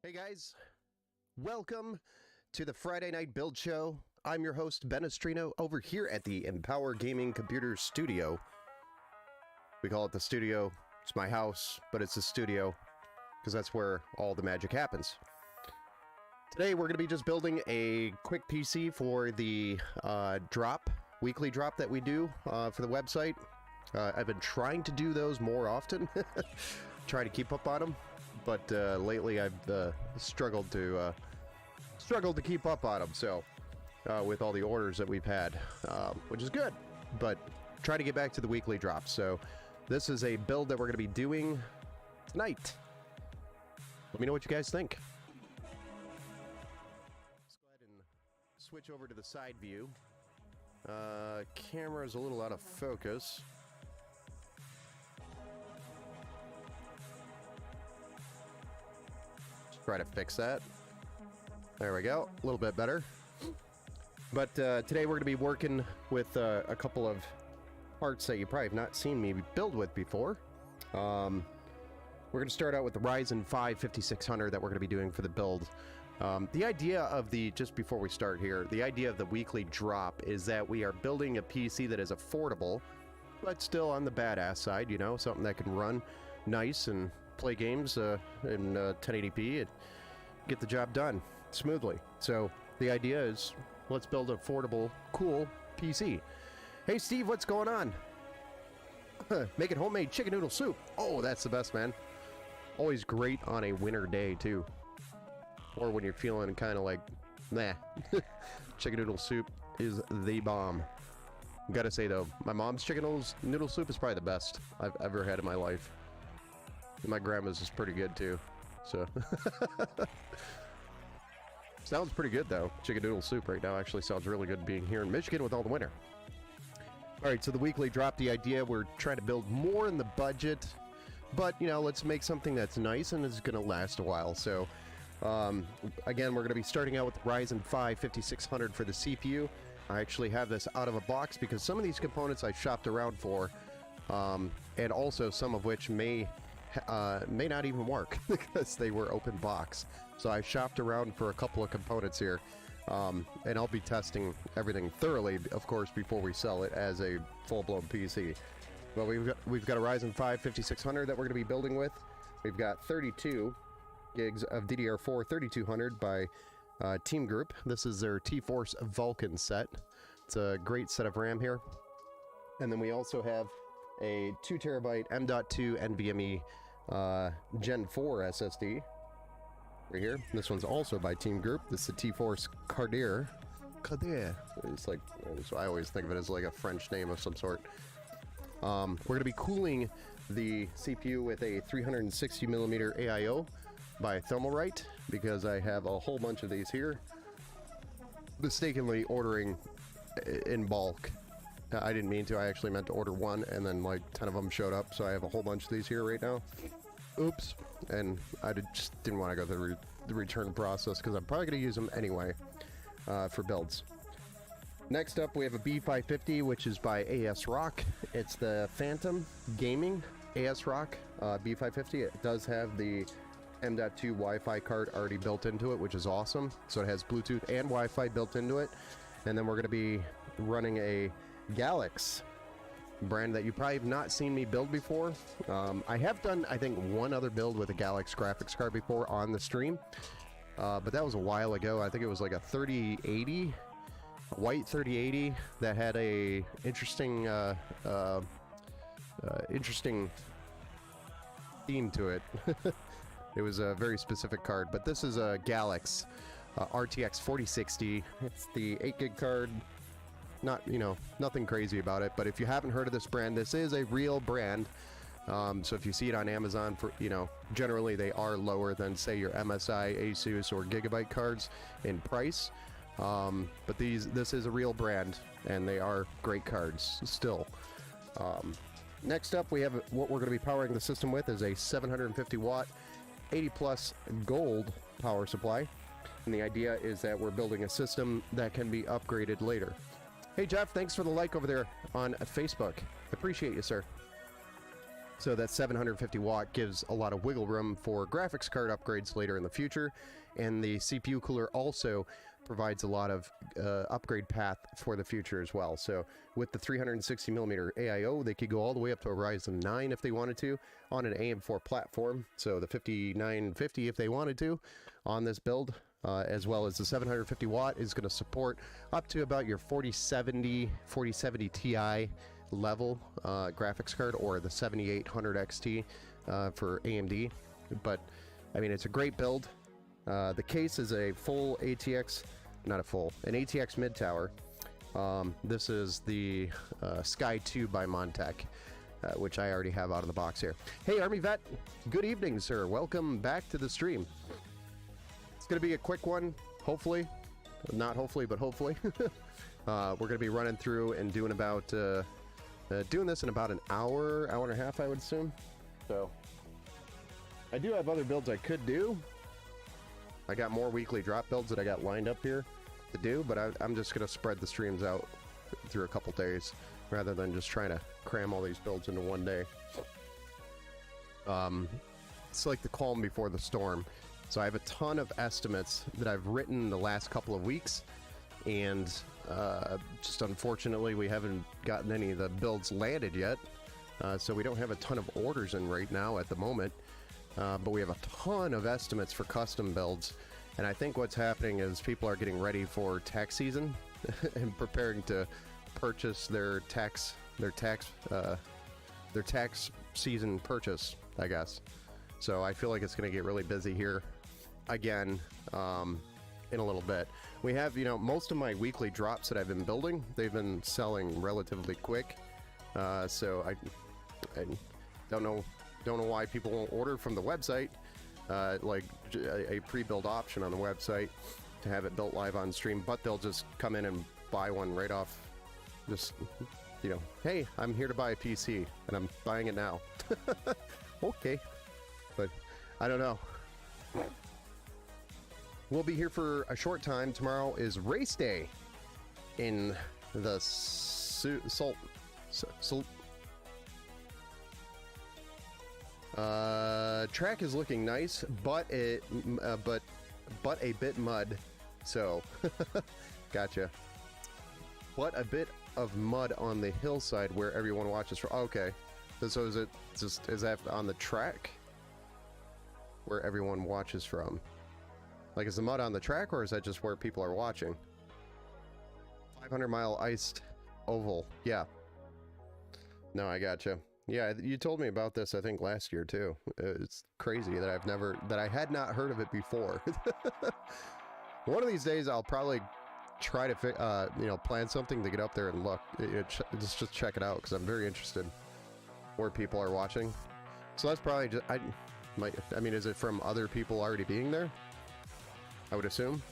Hey guys, welcome to the Friday Night Build Show. I'm your host, Ben Estrino, over here at the Empower Gaming Computer Studio. We call it the studio. It's my house, but it's a studio because that's where all the magic happens. Today we're going to be just building a quick PC for the weekly drop that we do for the website. I've been trying to do those more often, try to keep up on them. But lately I've struggled to keep up on them. So with all the orders that we've had, which is good, but try to get back to the weekly drops. So this is a build that we're going to be doing tonight. Let me know what you guys think. Let's go ahead and switch over to the side view. Camera's a little out of focus. Try to fix that. There we go. A little bit better. But today we're going to be working with a couple of parts that you probably have not seen me build with before. We're going to start out with the Ryzen 5 5600 that we're going to be doing for the build. The idea of just before we start here, the idea of the weekly drop is that we are building a PC that is affordable, but still on the badass side, you know, something that can run nice and play games in 1080p and get the job done smoothly. So the idea is, let's build an affordable, cool PC. Hey Steve, what's going on? Making homemade chicken noodle soup. Oh, that's the best, man. Always great on a winter day too, or when you're feeling kind of like nah. Chicken noodle soup is the bomb. Gotta say though, my mom's chicken noodle soup is probably the best I've ever had in my life. My grandma's is pretty good too, so. Sounds pretty good though. Chicken noodle soup right now actually sounds really good being here in Michigan with all the winter. All right, so the weekly drop, the idea, we're trying to build more in the budget, but you know, let's make something that's nice and is gonna last a while. So again, we're gonna be starting out with the Ryzen 5 5600 for the CPU. I actually have this out of a box because some of these components I shopped around for, and also some of which may not even work because they were open box. So I shopped around for a couple of components here, and I'll be testing everything thoroughly, of course, before we sell it as a full-blown PC. But we've got a Ryzen 5 5600 that we're going to be building with. We've got 32 gigs of DDR4 3200 by Team Group. This is their T-Force Vulcan set. It's a great set of RAM here. And then we also have a 2 terabyte M.2 NVMe Gen 4 SSD right here. This one's also by Team Group. This is the T-Force Cardier. It's like, I always think of it as like a French name of some sort. We're going to be cooling the CPU with a 360 millimeter AIO by Thermalright because I have a whole bunch of these here. Mistakenly ordering in bulk. I didn't mean to. I actually meant to order one, and then like 10 of them showed up, so I have a whole bunch of these here right now. Oops. And I just didn't want to go through the return process because I'm probably going to use them anyway for builds. Next up, we have a B550, which is by ASRock. It's the Phantom Gaming ASRock B550. It does have the M.2 Wi-Fi card already built into it, which is awesome. So it has Bluetooth and Wi-Fi built into it. And then we're going to be running a Galax brand that you probably have not seen me build before. I have done, I think, one other build with a Galax graphics card before on the stream, but that was a while ago. I think it was like a 3080, a white 3080 that had a interesting interesting theme to it. It was a very specific card, but this is a Galax RTX 4060. It's the 8 gig card. Not, you know, nothing crazy about it, but if you haven't heard of this brand, this is a real brand. So if you see it on Amazon, for, you know, generally they are lower than, say, your MSI, Asus, or Gigabyte cards in price. But this is a real brand, and they are great cards still. Next up, we have what we're going to be powering the system with is a 750 watt 80 plus gold power supply, and the idea is that we're building a system that can be upgraded later. Hey Jeff, thanks for the like over there on Facebook. Appreciate you, sir. So that 750 watt gives a lot of wiggle room for graphics card upgrades later in the future, and the CPU cooler also provides a lot of upgrade path for the future as well. So with the 360mm AIO, they could go all the way up to a Ryzen 9 if they wanted to on an AM4 platform. So the 5950 if they wanted to on this build, as well as the 750 watt is going to support up to about your 4070 Ti level graphics card, or the 7800 XT for AMD. But I mean, it's a great build. The case is a full ATX, not a full, an ATX mid tower. This is the Sky 2 by Montech, which I already have out of the box here. Hey Army Vet, good evening, sir. Welcome back to the stream. It's going to be a quick one, hopefully. Not hopefully, but hopefully. We're going to be running through and doing about doing this in about an hour and a half, I would assume. So I do have other builds I could do. I got more weekly drop builds that I got lined up here to do, but I'm just going to spread the streams out through a couple days rather than just trying to cram all these builds into one day. It's like the calm before the storm. So I have a ton of estimates that I've written the last couple of weeks, and just unfortunately we haven't gotten any of the builds landed yet, so we don't have a ton of orders in right now at the moment. But we have a ton of estimates for custom builds, and I think what's happening is people are getting ready for tax season and preparing to purchase their tax season purchase, I guess. So I feel like it's going to get really busy here again in a little bit. We have, you know, most of my weekly drops that I've been building, they've been selling relatively quick. So I don't know why people won't order from the website, like a pre-built option on the website to have it built live on stream, but they'll just come in and buy one right off. Just, you know, hey, I'm here to buy a PC and I'm buying it now. Okay, but I don't know. We'll be here for a short time. Tomorrow is race day in the track is looking nice, but a bit mud. So gotcha. But a bit of mud on the hillside where everyone watches from. Okay, so is that on the track where everyone watches from? Like, is the mud on the track, or is that just where people are watching? 500-mile iced oval. Yeah. No, I gotcha. Yeah, you told me about this, I think, last year, too. It's crazy that I had not heard of it before. One of these days, I'll probably try to, you know, plan something to get up there and look. Just check it out, because I'm very interested where people are watching. So that's probably just, I mean, is it from other people already being there? I would assume.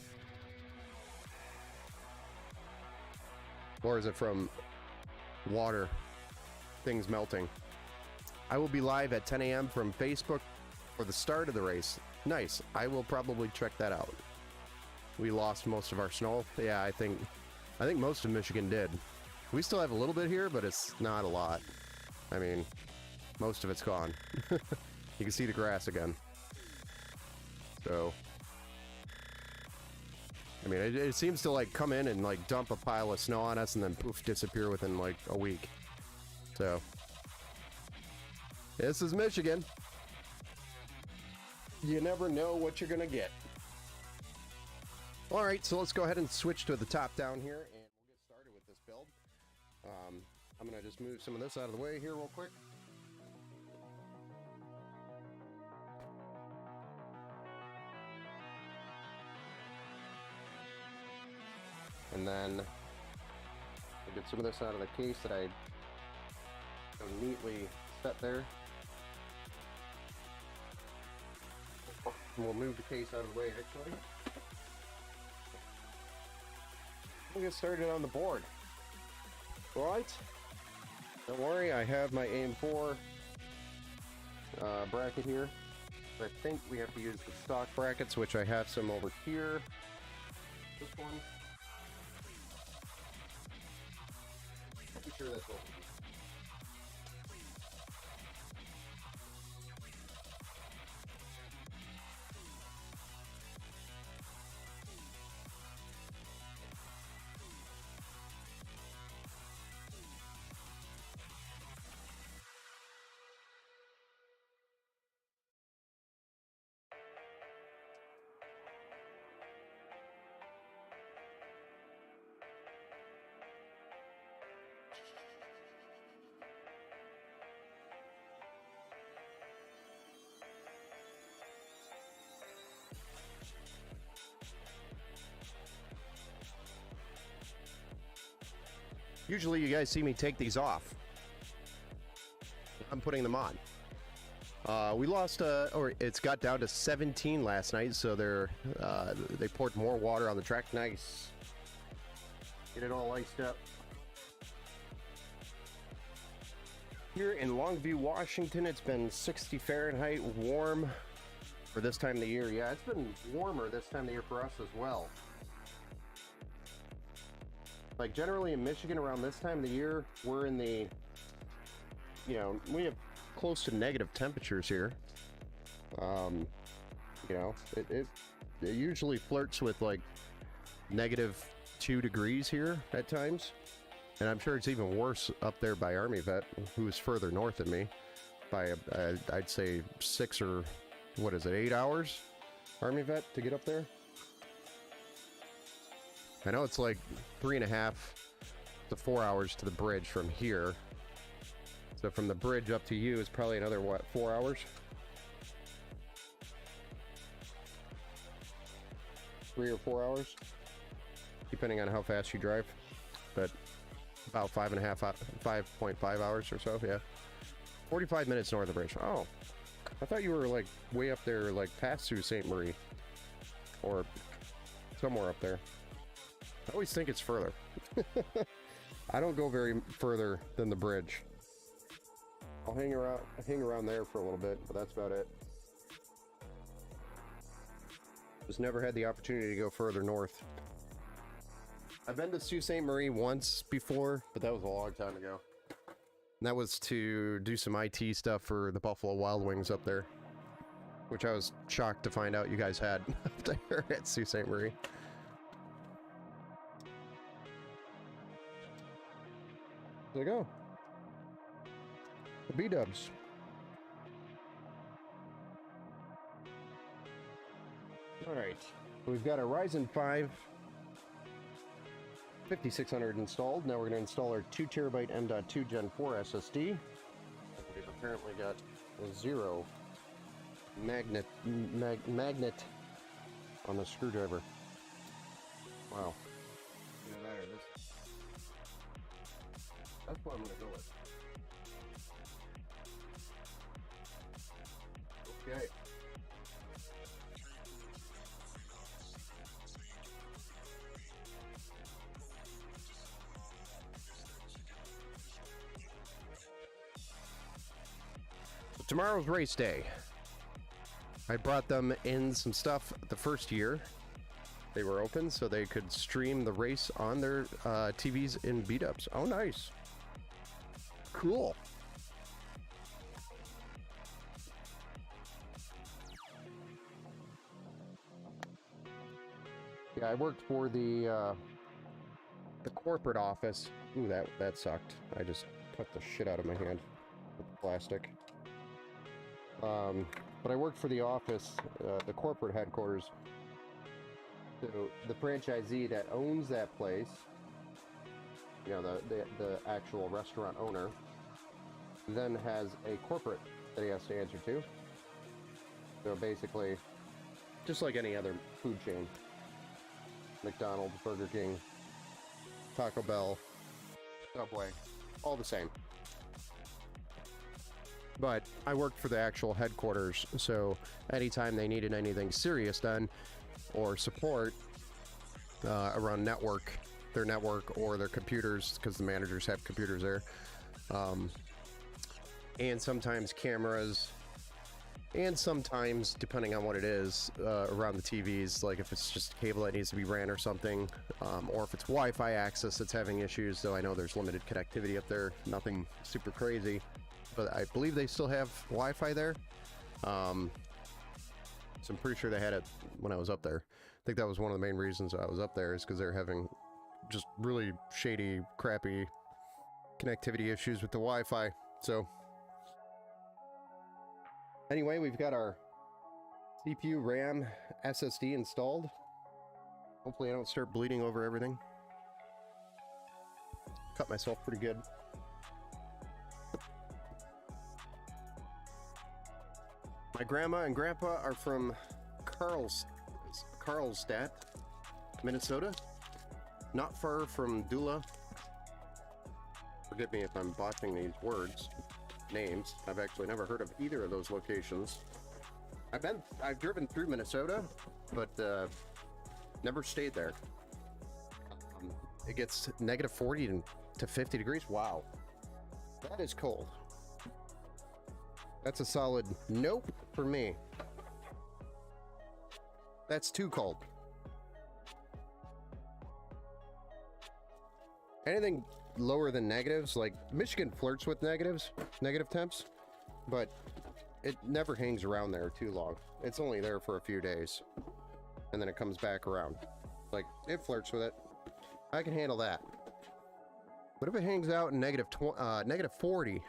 Or is it from water, things melting? I will be live at 10 a.m. from Facebook for the start of the race. Nice. I will probably check that out. We lost most of our snow. Yeah, I think most of Michigan did. We still have a little bit here, but it's not a lot. I mean, Most of it's gone. You can see the grass again. So, I mean, it seems to like come in and like dump a pile of snow on us and then poof, disappear within like a week. So, this is Michigan. You never know what you're gonna get. All right, so let's go ahead and switch to the top down here, and we'll get started with this build. I'm gonna just move some of this out of the way here real quick. And then I'll get some of this out of the case that I so neatly set there. And we'll move the case out of the way actually. We'll get started on the board. Alright. Don't worry, I have my AM4 bracket here. I think we have to use the stock brackets, which I have some over here. This one. Pretty sure that's what we do. Usually you guys see me take these off. I'm putting them on. We lost, or it's got down to 17 last night, so they poured more water on the track. Nice. Get it all iced up. Here in Longview, Washington, it's been 60 Fahrenheit, warm for this time of the year. Yeah, it's been warmer this time of the year for us as well. Like generally in Michigan around this time of the year, we're in the, you know, we have close to negative temperatures here. You know, it usually flirts with like -2 degrees here at times. And I'm sure it's even worse up there by Army Vet, who is further north than me, by I'd say 6 or what is it, 8 hours, Army Vet, to get up there. I know it's like 3.5 to 4 hours to the bridge from here. So from the bridge up to you is probably another, what, 4 hours? 3 or 4 hours, depending on how fast you drive. But about 5.5 hours or so, yeah. 45 minutes north of the bridge. Oh, I thought you were like way up there, like past Sault Ste. Marie, or somewhere up there. I always think it's further. I don't go very further than the bridge. I'll hang around there for a little bit, but that's about it. Just never had the opportunity to go further north. I've been to Sault Ste. Marie once before, but that was a long time ago. And that was to do some IT stuff for the Buffalo Wild Wings up there, which I was shocked to find out you guys had up there at Sault Ste. Marie. There you go. The B-dubs. Alright. We've got a Ryzen 5 5600 installed. Now we're going to install our 2TB M.2 Gen 4 SSD. We've apparently got a 0 magnet on the screwdriver. Wow. That's what I'm going to go with. Okay. So tomorrow's race day. I brought them in some stuff the first year they were open so they could stream the race on their TVs in B-dubs. Oh, nice. Cool. Yeah, I worked for the corporate office. Ooh, that sucked. I just cut the shit out of my hand with the plastic. But I worked for the office, the corporate headquarters. So the franchisee that owns that place, you know, the actual restaurant owner, then has a corporate that he has to answer to. So basically, just like any other food chain, McDonald's, Burger King, Taco Bell, Subway, all the same. But I worked for the actual headquarters, so anytime they needed anything serious done or support around their network or their computers, because the managers have computers there, and sometimes cameras, and sometimes, depending on what it is, around the TVs, like if it's just a cable that needs to be ran or something, or if it's Wi-Fi access that's having issues, though I know there's limited connectivity up there, nothing super crazy, but I believe they still have Wi-Fi there. So I'm pretty sure they had it when I was up there. I think that was one of the main reasons I was up there, is because they're having just really shady, crappy connectivity issues with the Wi-Fi. So anyway, we've got our CPU, RAM, SSD installed. Hopefully I don't start bleeding over everything. Cut myself pretty good. My grandma and grandpa are from Carlstadt, Minnesota. Not far from Dula. Forgive me if I'm botching these names. I've actually never heard of either of those locations. I've driven through Minnesota, but never stayed there. It gets negative 40 to 50 degrees. Wow, that is cold. That's a solid nope for me. That's too cold. Anything lower than negatives, like Michigan flirts with negative temps, but it never hangs around there too long. It's only there for a few days, and then it comes back around. Like, it flirts with it. I can handle that. But if it hangs out in negative 40,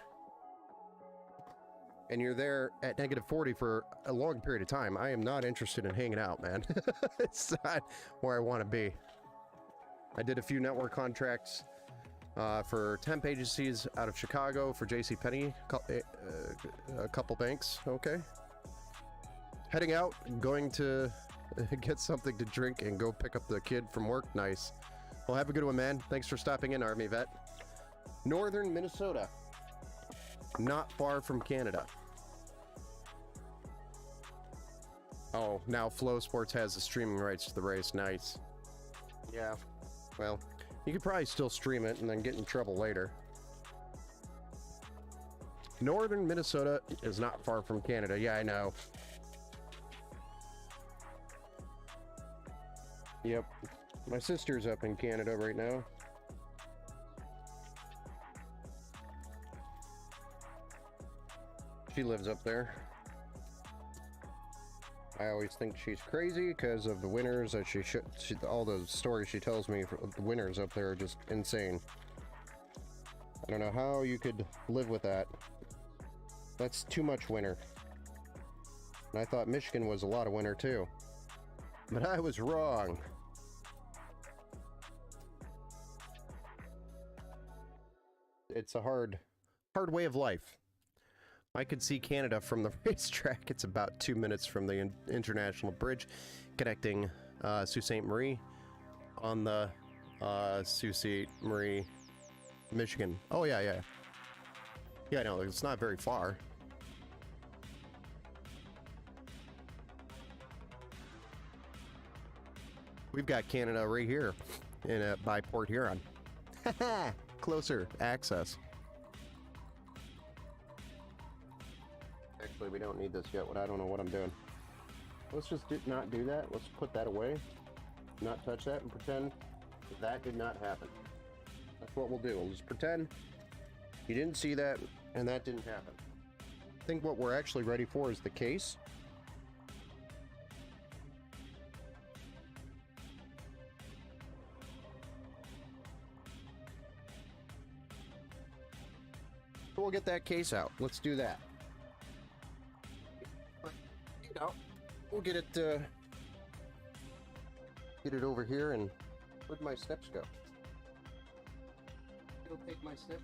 and you're there at negative 40 for a long period of time, I am not interested in hanging out, man. It's not where I want to be. I did a few network contracts for temp agencies out of Chicago for JCPenney, a couple banks. Okay. Heading out, going to get something to drink and go pick up the kid from work. Nice. Well, have a good one, man. Thanks for stopping in, Army Vet. Northern Minnesota. Not far from Canada. Oh, now Flow Sports has the streaming rights to the race. Nice. Yeah. Well, you could probably still stream it and then get in trouble later. Northern Minnesota is not far from Canada. Yeah, I know. Yep. My sister's up in Canada right now. She lives up there. I always think she's crazy because of the winters that all the stories she tells me for the winters up there are just insane. I don't know how you could live with that. That's too much winter. And I thought Michigan was a lot of winter too. But I was wrong. It's a hard way of life. I could see Canada from the racetrack. It's about 2 minutes from the international bridge connecting Sault Ste. Marie on the Sault Ste. Marie, Michigan. Oh, yeah. Yeah, no, it's not very far. We've got Canada right here by Port Huron. Closer access. Actually, we don't need this yet. I don't know what I'm doing. Let's just not do that. Let's put that away. Not touch that and pretend that did not happen. That's what we'll do. We'll just pretend you didn't see that and that didn't happen. I think what we're actually ready for is the case. we'll get that case out. Let's do that. But, you know, we'll get it over here. And where'd my snips go? It'll take my snip.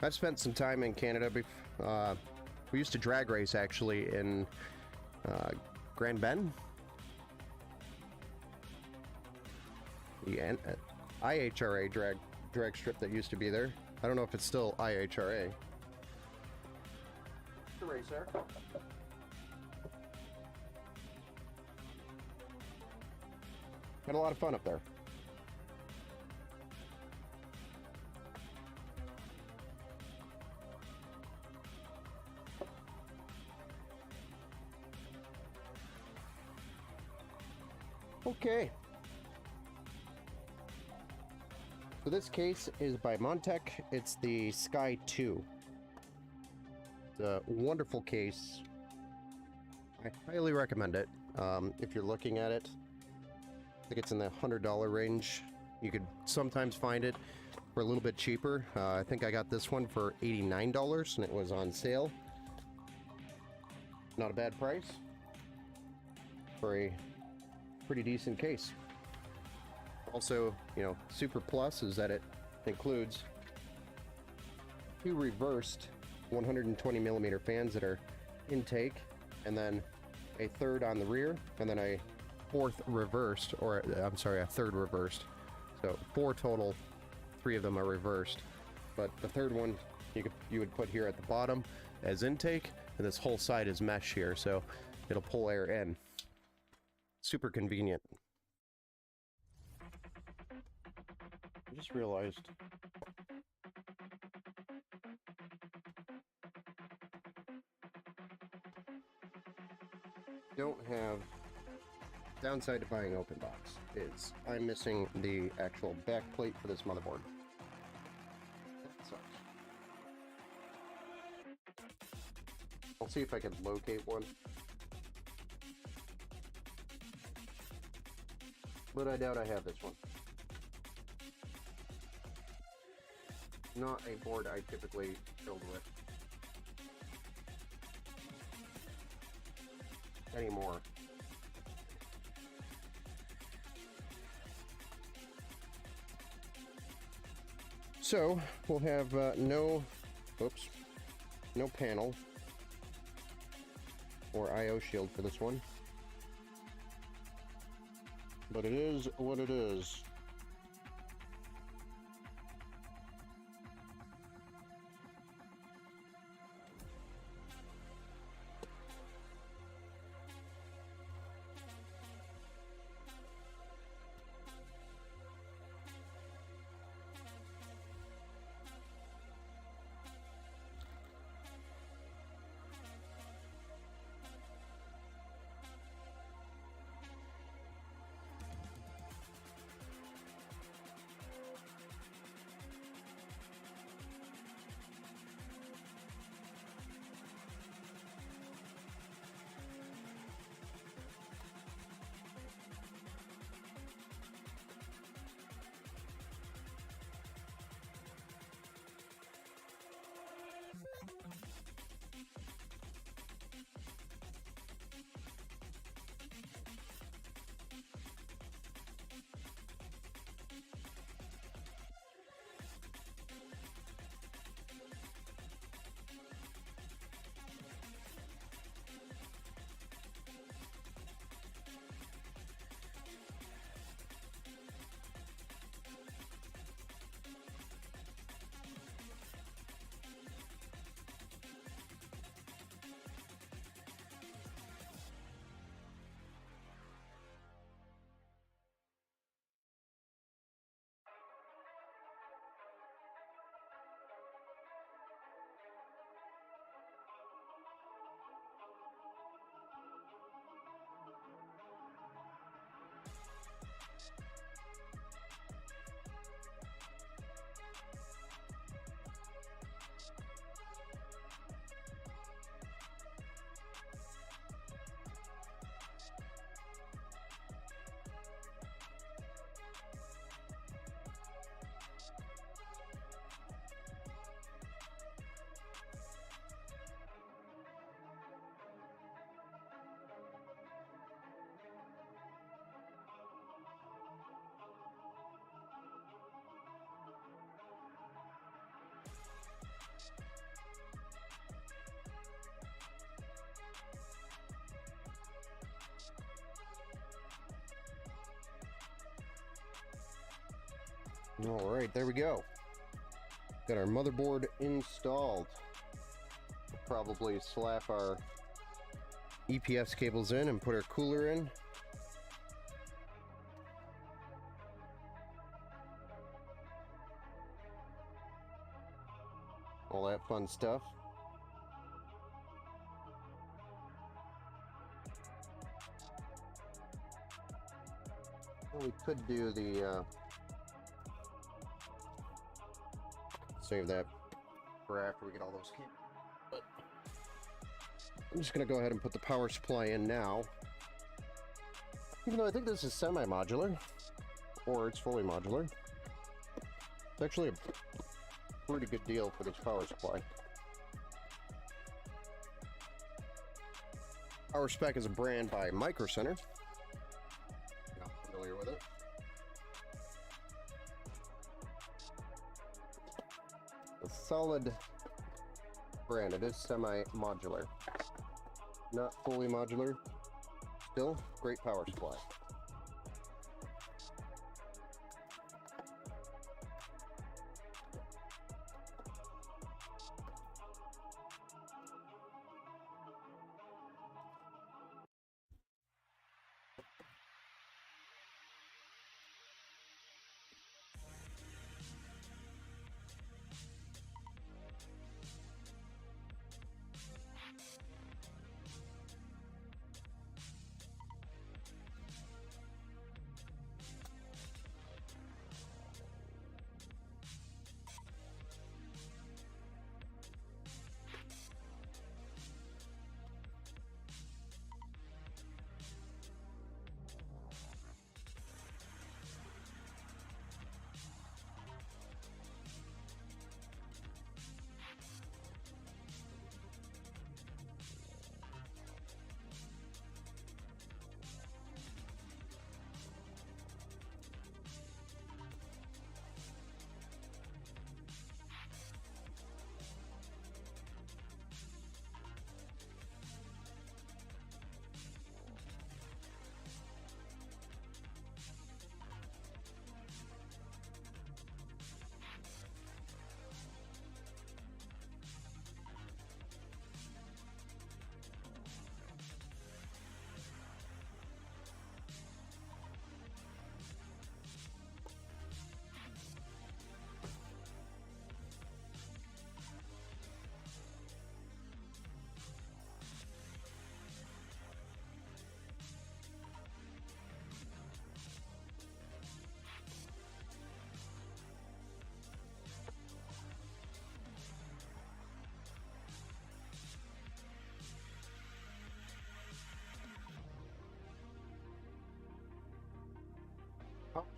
I've spent some time in Canada. We used to drag race actually in Grand Bend. The IHRA drag strip that used to be there. I don't know if it's still IHRA. The racer. Had a lot of fun up there. Okay. So this case is by Montec. It's the Sky 2. It's a wonderful case. I highly recommend it. If you're looking at it, I think it's in the $100 range. You could sometimes find it for a little bit cheaper. I think I got this one for $89 and it was on sale. Not a bad price for a pretty decent case. Also, you know, super plus is that it includes two reversed 120mm fans that are intake, and then a third on the rear, and then a fourth reversed, or I'm sorry, a third reversed. So 4 total, 3 of them are reversed, but the third one you would put here at the bottom as intake, and this whole side is mesh here, so it'll pull air in. Super convenient. I just realized don't have downside to buying open box is I'm missing the actual back plate for this motherboard. That sucks. I'll see if I can locate one. But I doubt I have this one. Not a board I typically build with anymore. So we'll have no panel or IO shield for this one, but it is what it is. All right, there we go. Got our motherboard installed. We'll probably slap our EPS cables in and put our cooler in. All that fun stuff. Well, we could do the save that for after we get all those cables. But I'm just gonna go ahead and put the power supply in now. Even though I think this is semi-modular, or it's fully modular. It's actually a pretty good deal for this power supply. Power Spec is a brand by Micro Center. Not familiar with it. A solid brand. It is semi-modular. Not fully modular. Still, great power supply.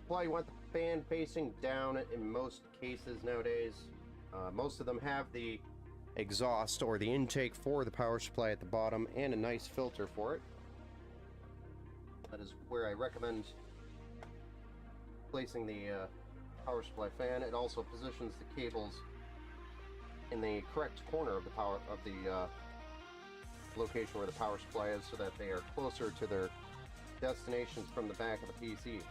Well, you want the fan facing down in most cases nowadays. Most of them have the exhaust or the intake for the power supply at the bottom and a nice filter for it. That is where I recommend placing the power supply fan. It also positions the cables in the correct corner of the location where the power supply is, so that they are closer to their destinations from the back of the PC.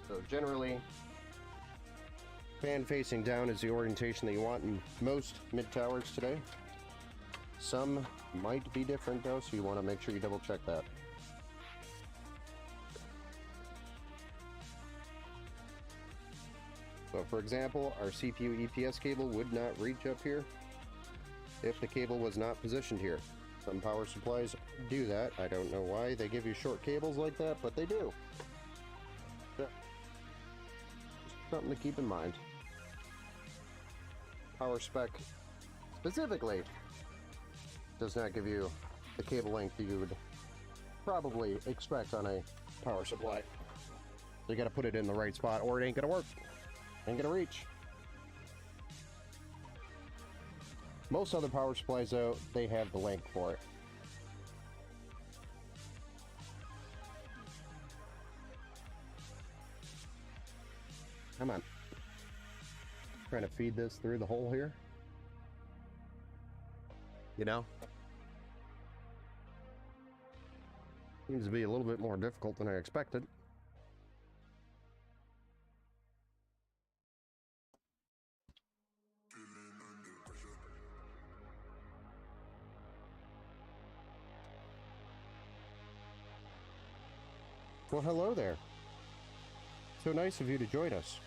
So generally, fan facing down is the orientation that you want in most mid-towers today. Some might be different though, so you want to make sure you double check that. So for example, our CPU EPS cable would not reach up here if the cable was not positioned here. Some power supplies do that. I don't know why they give you short cables like that, but they do. So, just something to keep in mind. Power Spec specifically does not give you the cable length you would probably expect on a power supply. So you got to put it in the right spot or it ain't gonna work. Ain't gonna reach. Most other power supplies though, they have the length for it. Come on. Trying to feed this through the hole here. You know? Seems to be a little bit more difficult than I expected. Well, hello there. So nice of you to join us.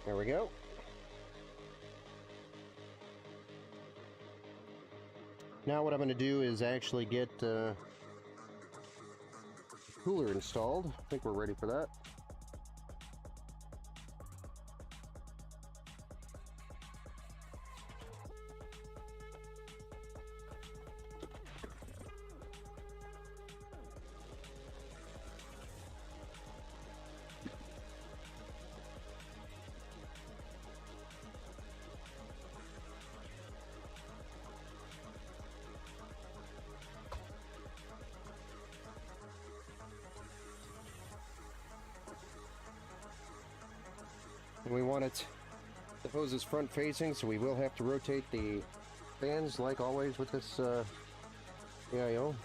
There we go. Now what I'm going to do is actually get cooler installed. I think we're ready for that. And we want it, the hose is front facing, so we will have to rotate the fans like always with this AIO.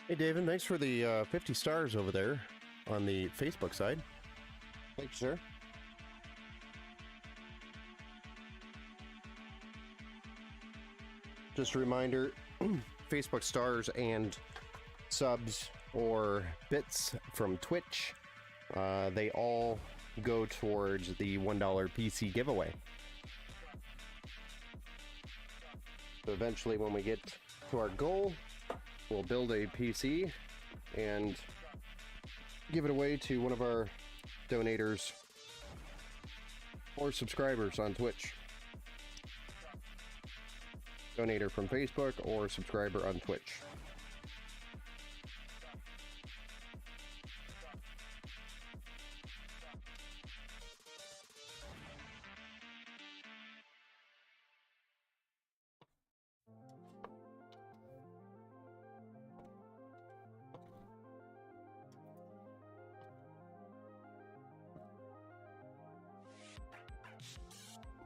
Hey, David, thanks for the 50 stars over there on the Facebook side. Thank you, sir. Just a reminder, Facebook stars and subs or bits from Twitch, they all go towards the $1 PC giveaway. So eventually when we get to our goal, we'll build a PC and give it away to one of our donators or subscribers on Twitch. donator from Facebook or subscriber on Twitch.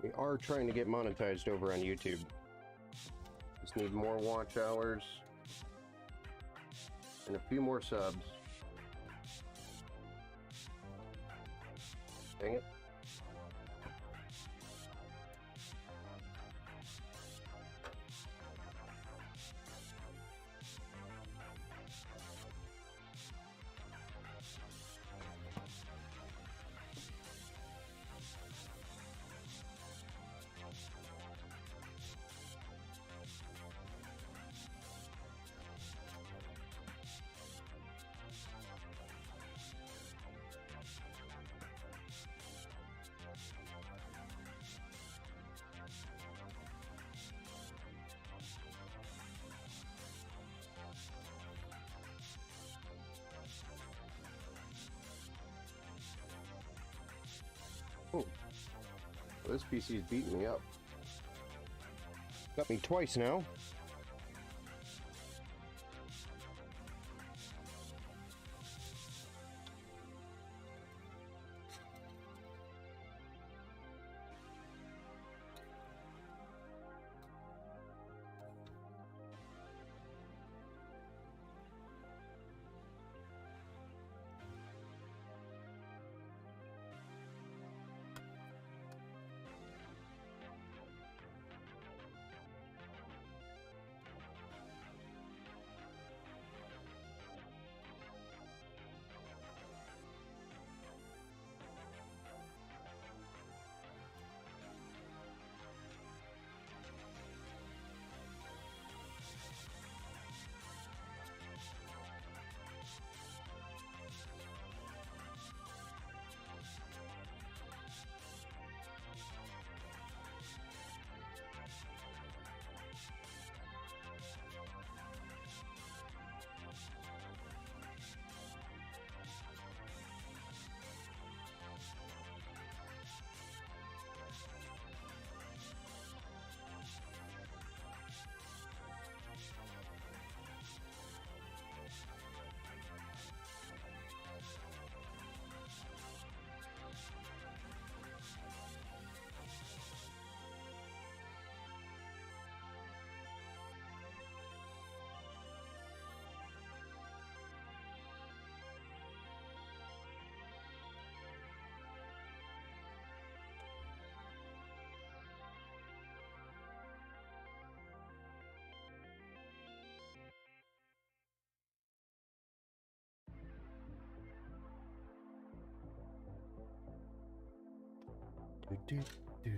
We are trying to get monetized over on YouTube. Just need more watch hours and a few more subs. Dang it. Oh, this PC is beating me up. Got me twice now. Do, do, do.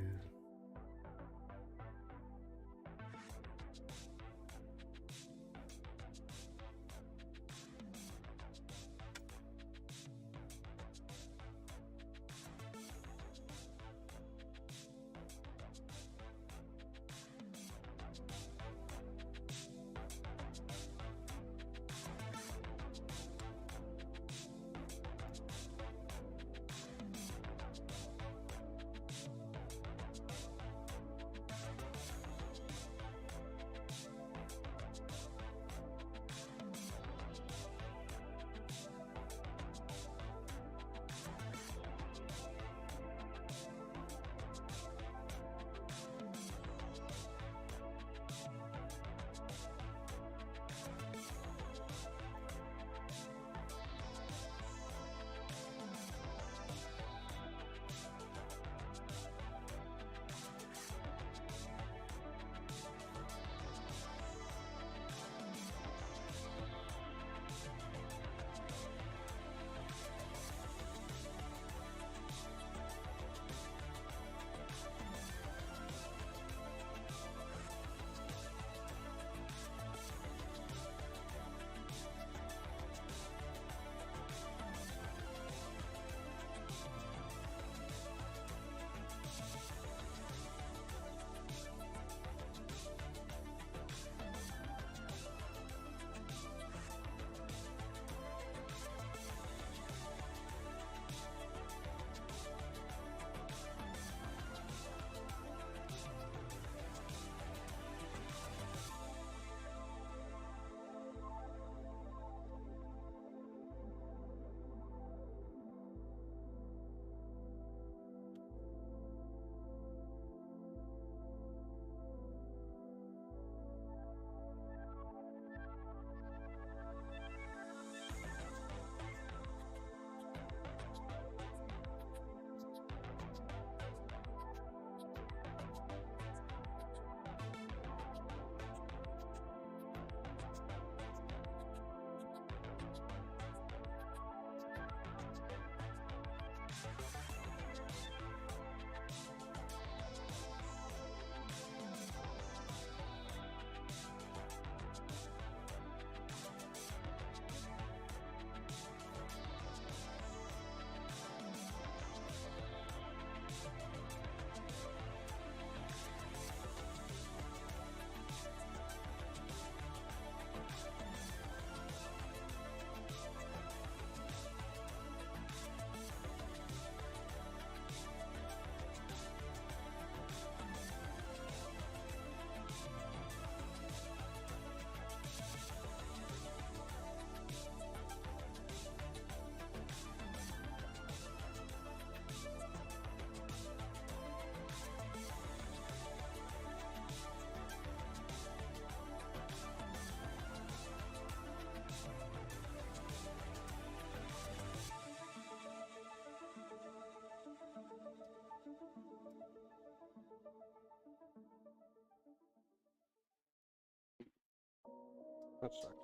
That sucks.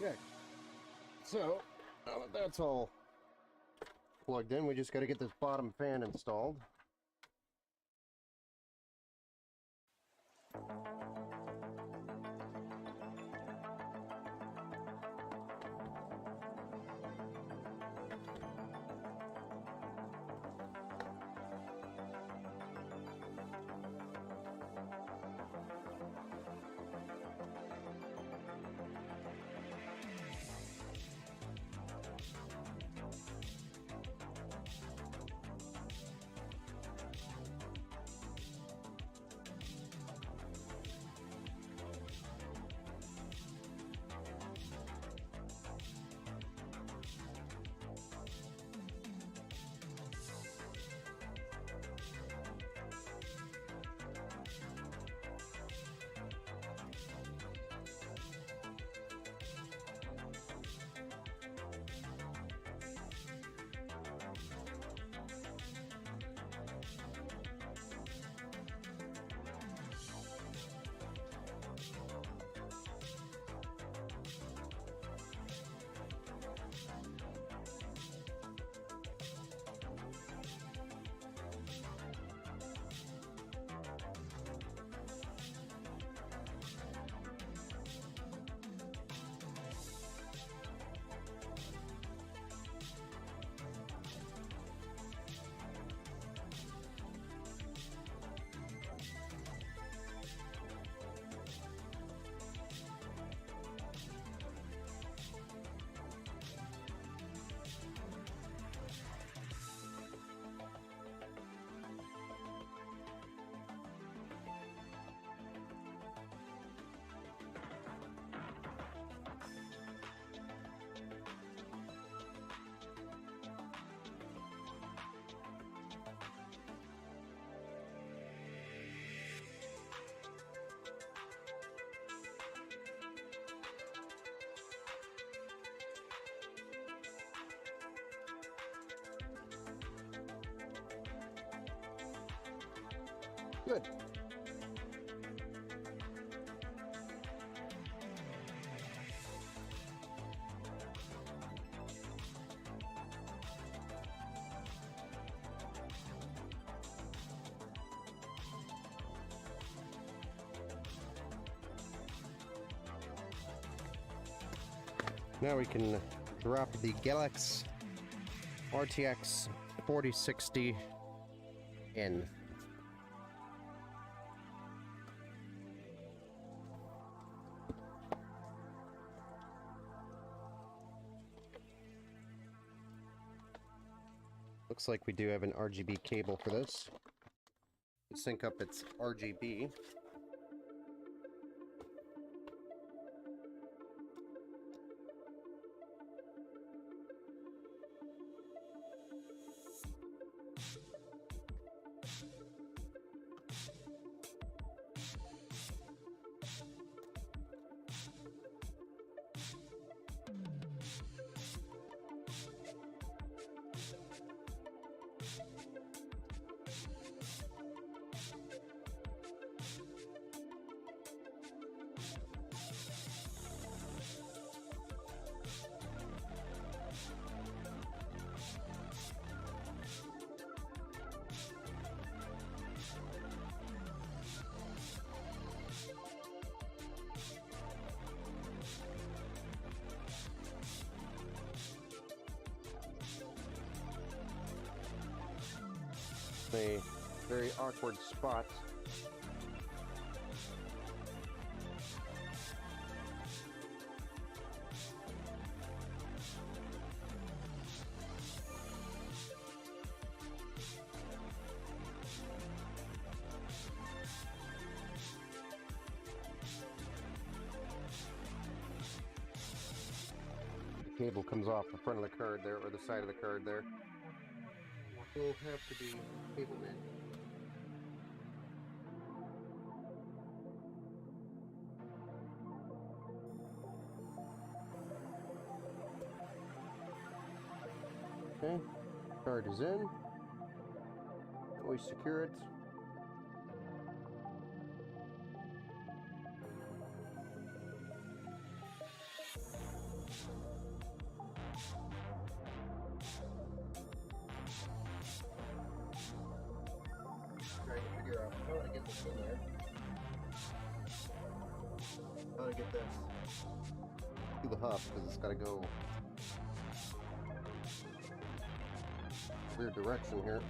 Okay, so now that that's all plugged in, we just got to get this bottom fan installed. Good. Now we can drop the Galax RTX 4060 in. Looks like we do have an RGB cable for this. Sync up its RGB. A very awkward spot. The cable comes off the front of the card there, or the side of the card there. Will have to be cable in. Okay, card is in. Always secure it. Trying to figure out how to get this in there. How to get this to the hub, because it's got to go weird direction here.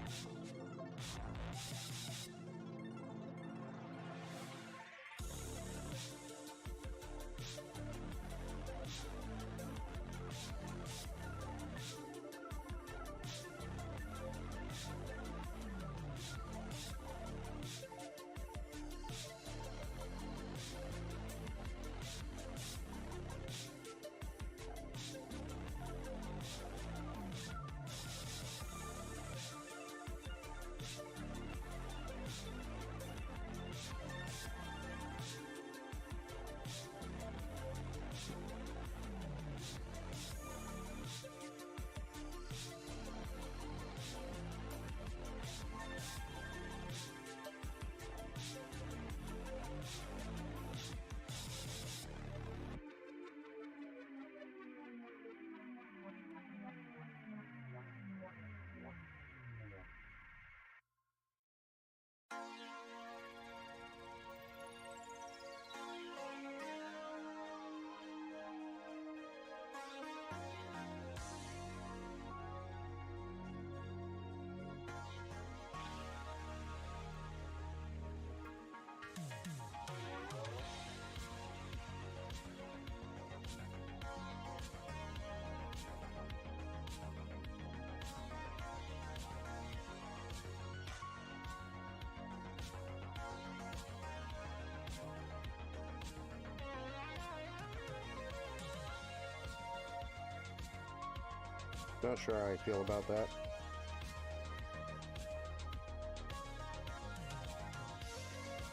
Not sure how I feel about that.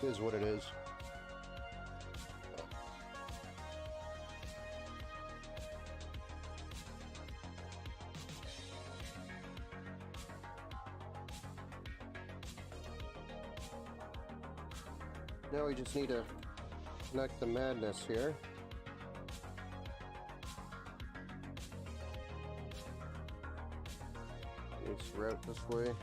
It is what it is. Now we just need to connect the madness here. Let's route this way.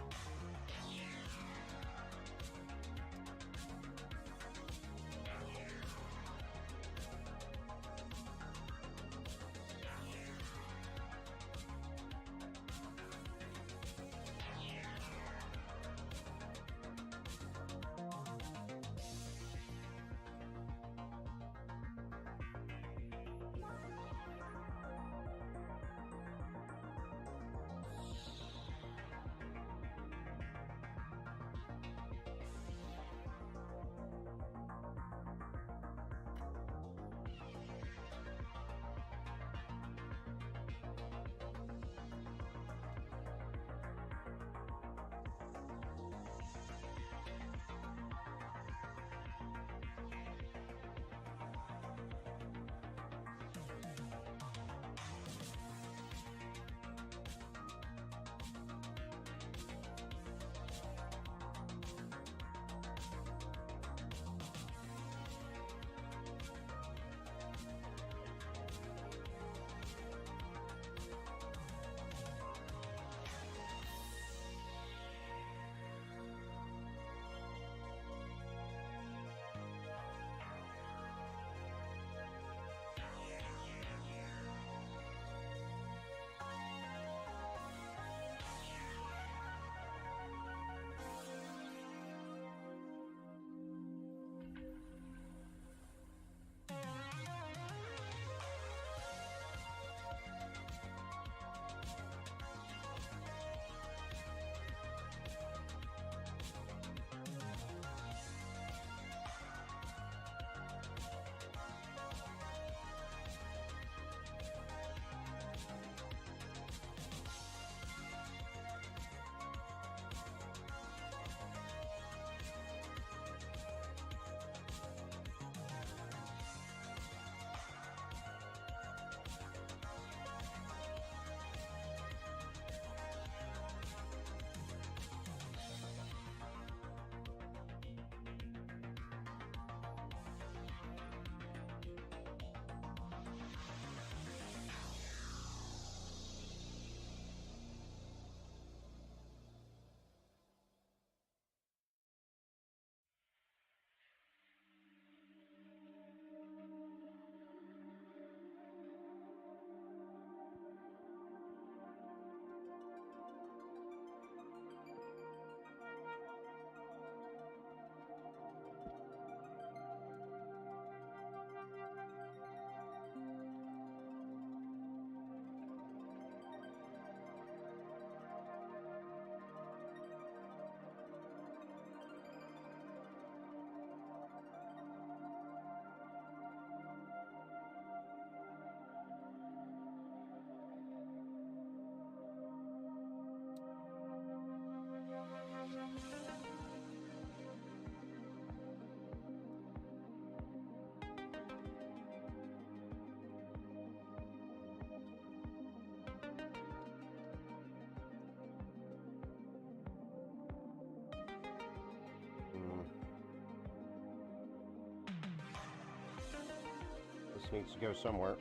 needs to go somewhere.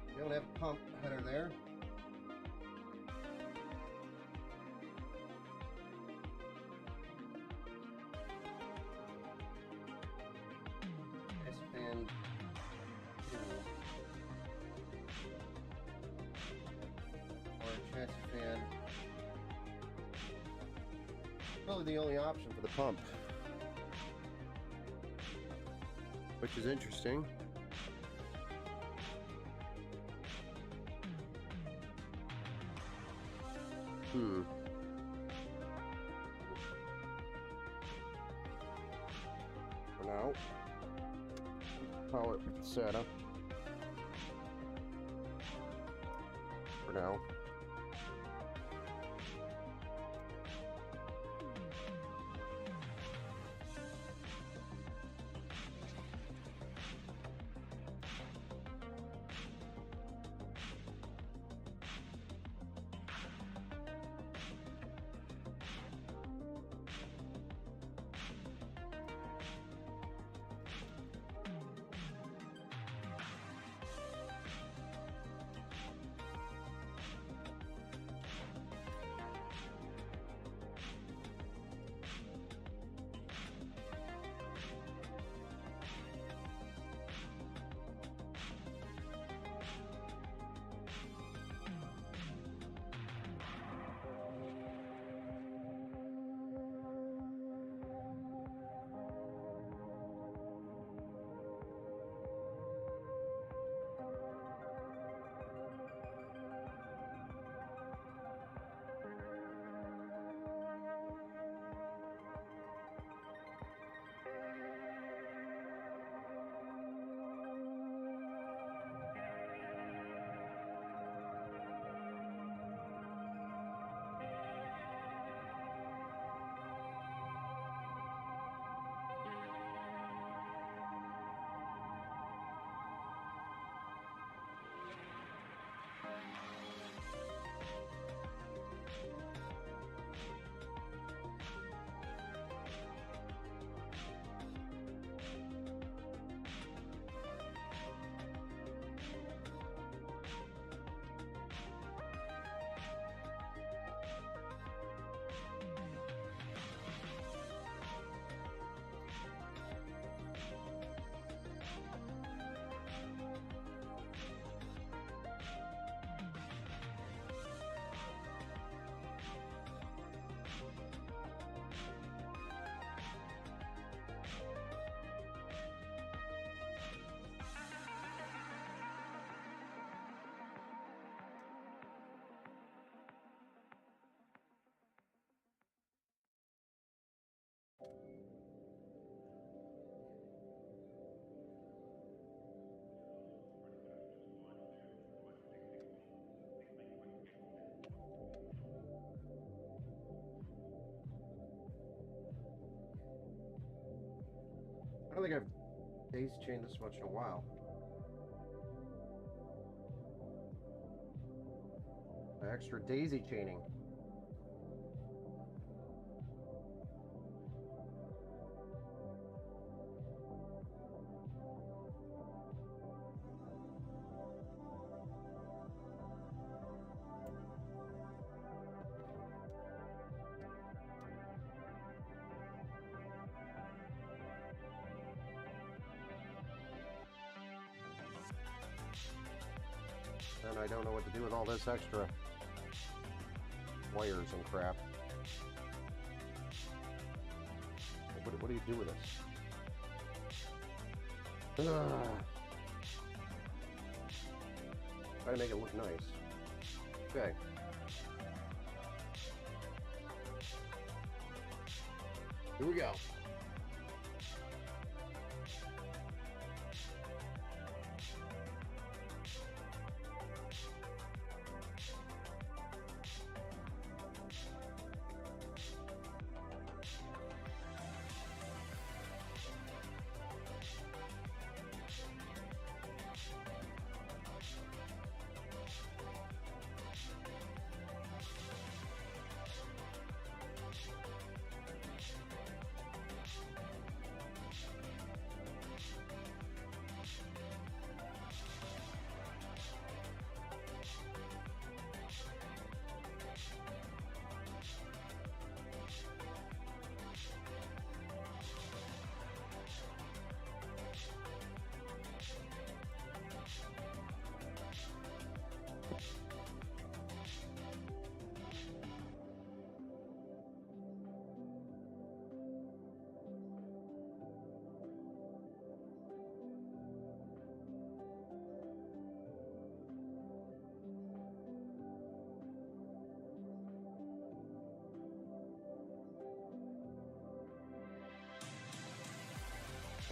You don't have a pump header there. S-fan 2. Or a chassis fan. Really the only option for the pump. Which is interesting. For now, power it with the SATA. For now. I don't think I've daisy chained this much in a while. Extra daisy chaining. And I don't know what to do with all this extra wires and crap. What do you do with this? Try to make it look nice. Okay. Here we go.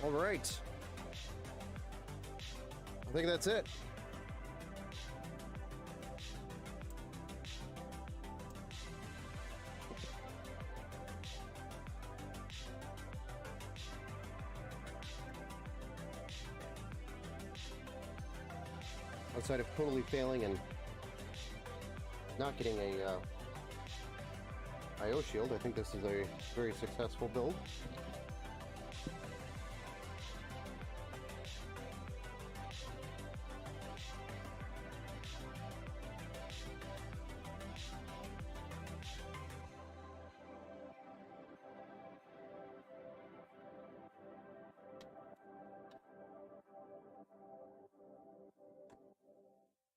All right. I think that's it. Outside of totally failing and not getting a IO shield, I think this is a very successful build.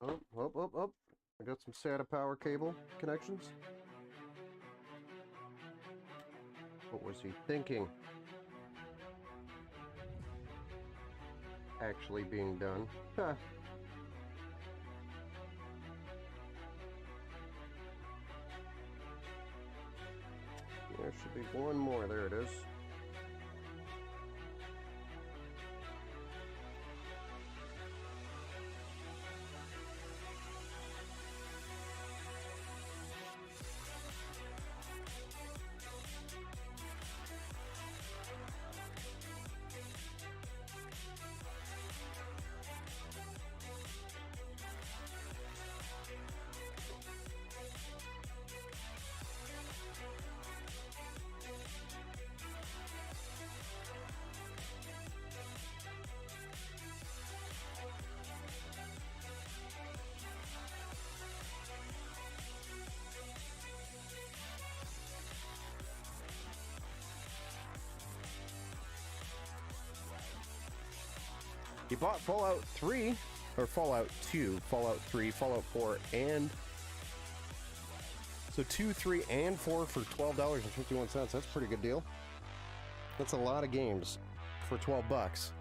Oh. I got some SATA power cable connections. What was he thinking? Actually being done. Huh. There should be one more. There it is. You bought Fallout 3, or Fallout 2, Fallout 3, Fallout 4, and... So 2, 3, and 4 for $12.51. That's a pretty good deal. That's a lot of games for 12 bucks.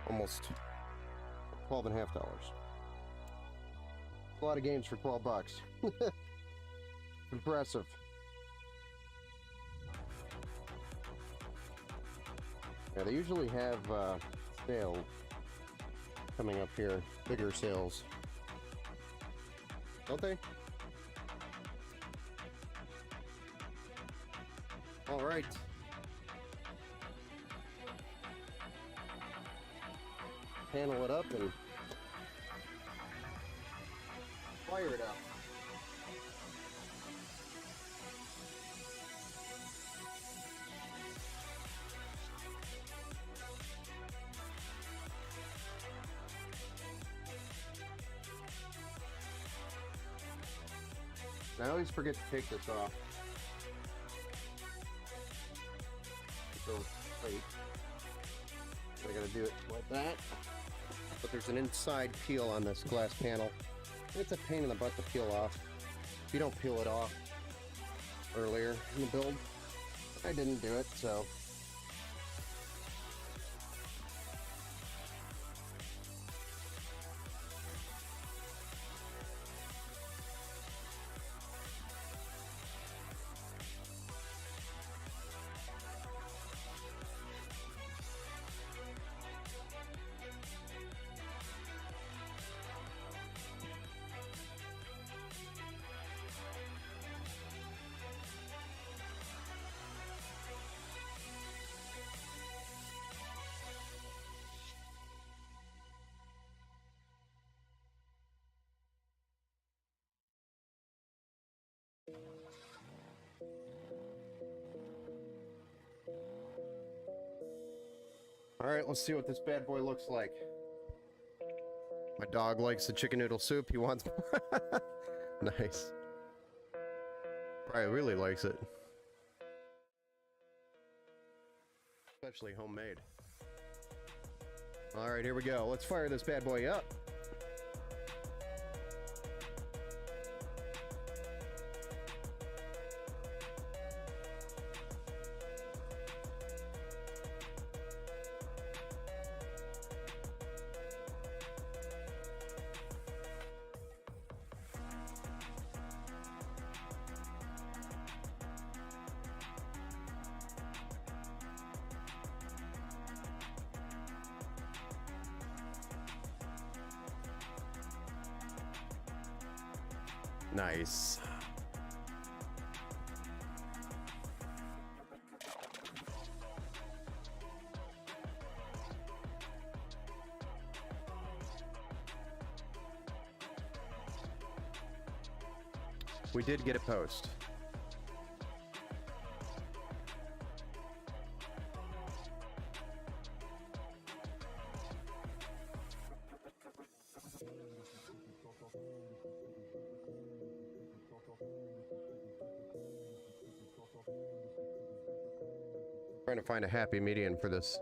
Almost $12.50. A lot of games for 12 bucks. Impressive. Yeah, they usually have sales coming up here, bigger sales, don't they? All right. Panel it up and fire it up. I always forget to take this off. So wait. I gotta do it like that. But there's an inside peel on this glass panel. It's a pain in the butt to peel off. If you don't peel it off earlier in the build, I didn't do it, so. All right, let's see what this bad boy looks like. My dog likes the chicken noodle soup. He wants more. Nice. Probably really likes it. Especially homemade. All right, here we go. Let's fire this bad boy up. Nice. We did get a post. Trying to find a happy median for this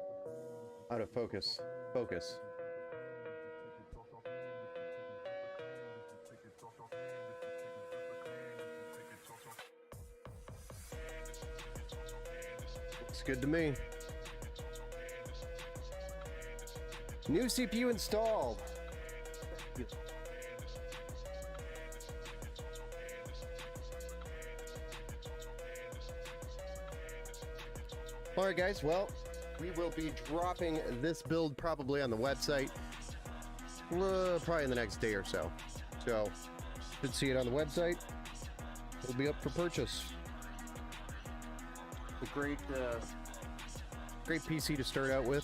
out of focus. Focus. Looks good to me. New CPU installed. Alright guys, well, we will be dropping this build probably on the website probably in the next day or so. So, should see it on the website. It'll be up for purchase. A great PC to start out with.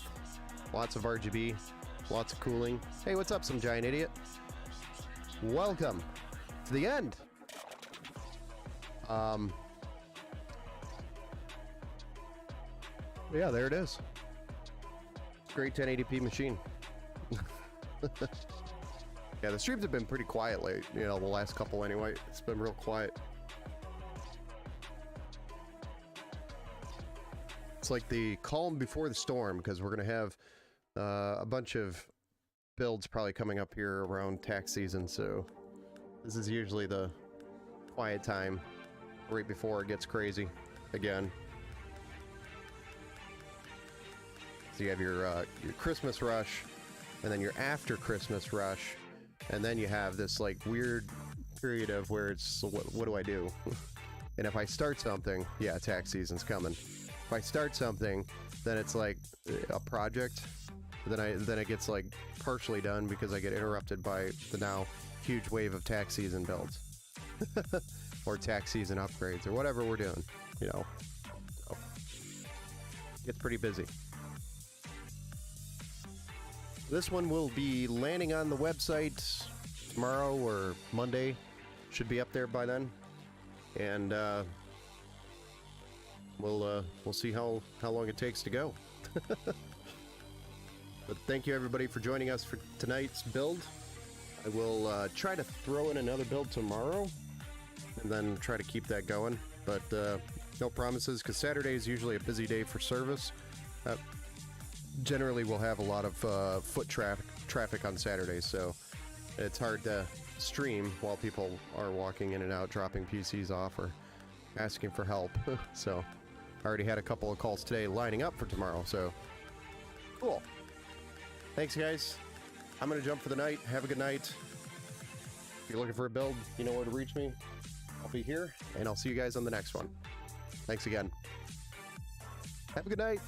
Lots of RGB, lots of cooling. Hey, what's up, some giant idiot? Welcome to the end. Yeah, there it is. Great 1080p machine. Yeah, the streams have been pretty quiet late, the last couple anyway. It's been real quiet. It's like the calm before the storm, because we're going to have a bunch of builds probably coming up here around tax season, so this is usually the quiet time right before it gets crazy again. So you have your Christmas rush, and then your after Christmas rush, and then you have this like weird period of where it's what do I do? And if I start something, yeah, tax season's coming. If I start something, then it's like a project. Then it gets like partially done because I get interrupted by the now huge wave of tax season builds, or tax season upgrades, or whatever we're doing. So it's pretty busy. This one will be landing on the website tomorrow or Monday. Should be up there by then, and we'll see how long it takes to go. But thank you everybody for joining us for tonight's build. I will try to throw in another build tomorrow, and then try to keep that going. But no promises, because Saturday is usually a busy day for service. Generally we'll have a lot of foot traffic on Saturdays, so it's hard to stream while people are walking in and out, dropping PCs off or asking for help. So I already had a couple of calls today lining up for tomorrow, so cool. Thanks guys. I'm gonna jump for the night. Have a good night. If you're looking for a build, you know where to reach me. I'll be here, and I'll see you guys on the next one. Thanks again. Have a good night.